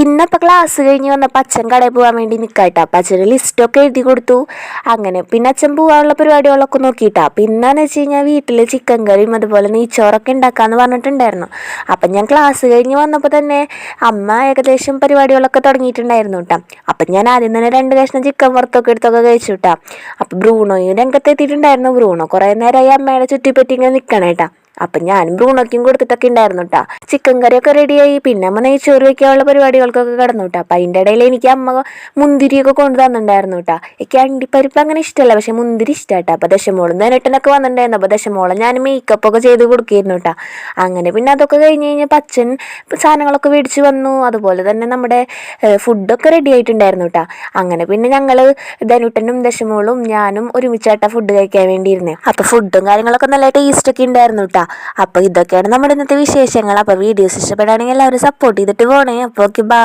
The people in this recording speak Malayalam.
ഇന്നപ്പോൾ ക്ലാസ് കഴിഞ്ഞ് വന്നപ്പോൾ അച്ഛൻ കടയിൽ പോകാൻ വേണ്ടി നിൽക്കാട്ടോ. അപ്പം അച്ഛന് ലിസ്റ്റൊക്കെ എഴുതി കൊടുത്തു. അങ്ങനെ പിന്നെ അച്ഛൻ പോകാനുള്ള പരിപാടികളൊക്കെ നോക്കിയിട്ടാ. പിന്നെന്ന് വെച്ച് കഴിഞ്ഞാൽ വീട്ടിൽ ചിക്കൻ കറിയും അതുപോലെ നെയ്ച്ചോറൊക്കെ ഉണ്ടാക്കാമെന്ന് പറഞ്ഞിട്ടുണ്ടായിരുന്നു. അപ്പം ഞാൻ ക്ലാസ് കഴിഞ്ഞ് വന്നപ്പോൾ തന്നെ അമ്മ ഏകദേശം പരിപാടികളൊക്കെ തുടങ്ങിയിട്ടുണ്ടായിരുന്നു കേട്ടോ. അപ്പം ഞാൻ ആദ്യം തന്നെ 2 കഷ്ണം ചിക്കൻ വറുത്തൊക്കെ എടുത്തൊക്കെ കഴിച്ചു കേട്ടോ. അപ്പം ബ്രൂണോയും രംഗത്തെത്തിയിട്ടുണ്ടായിരുന്നു. ബ്രൂണോ കുറേ നേരമായി അമ്മയുടെ ചുറ്റിപ്പറ്റി ഇങ്ങനെ നിൽക്കണേട്ടാ. അപ്പം ഞാനും ബ്രൂണോയ്ക്കും കൊടുത്തിട്ടൊക്കെ ഉണ്ടായിരുന്നു കേട്ടോ. ചിക്കൻ കറിയൊക്കെ റെഡിയായി. പിന്നെ അമ്മ നെയ്ച്ചോറ് വയ്ക്കാനുള്ള പരിപാടികൾക്കൊക്കെ കിടന്നു കേട്ടോ. അപ്പം അതിൻ്റെ ഇടയിൽ എനിക്ക് അമ്മ മുന്തിരിയൊക്കെ കൊണ്ടു തന്നിട്ടുണ്ടായിരുന്നു കേട്ടോ. എനിക്ക് അണ്ടിപ്പരിപ്പ് അങ്ങനെ ഇഷ്ടമല്ല, പക്ഷെ മുന്തിരി ഇഷ്ടമാട്ടോ. അപ്പം ദശമോളും നേരിട്ടനൊക്കെ വന്നിട്ടുണ്ടായിരുന്നു. അപ്പോൾ ദശമോളെ ഞാൻ മേക്കപ്പൊക്കെ ചെയ്ത് കൊടുക്കുകയായിരുന്നു കേട്ടോ. അങ്ങനെ പിന്നെ അതൊക്കെ കഴിഞ്ഞ് കഴിഞ്ഞപ്പോൾ അച്ഛൻ സാധനങ്ങളൊക്കെ മേടിച്ച് വന്നു. അതുപോലെ തന്നെ നമ്മുടെ ഫുഡൊക്കെ റെഡി ആയിട്ടുണ്ടായിരുന്നു കേട്ടോ. അങ്ങനെ പിന്നെ ഞങ്ങൾ ധനുട്ടനും ദശമോളും ഞാനും ഒരുമിച്ചാട്ട ഫുഡ് കഴിക്കാൻ വേണ്ടിയിരുന്നേ. അപ്പോൾ ഫുഡും കാര്യങ്ങളൊക്കെ നല്ല ടേസ്റ്റൊക്കെ ഉണ്ടായിരുന്നു കേട്ടോ. അപ്പോൾ ഇതൊക്കെയാണ് നമ്മുടെ ഇന്നത്തെ വിശേഷങ്ങൾ. അപ്പോൾ വീഡിയോസ് ഇഷ്ടപ്പെടുകയാണെങ്കിൽ എല്ലാവരും സപ്പോർട്ട് ചെയ്തിട്ട് പോകണേ. അപ്പോൾ ഓക്കെ, ബൈ.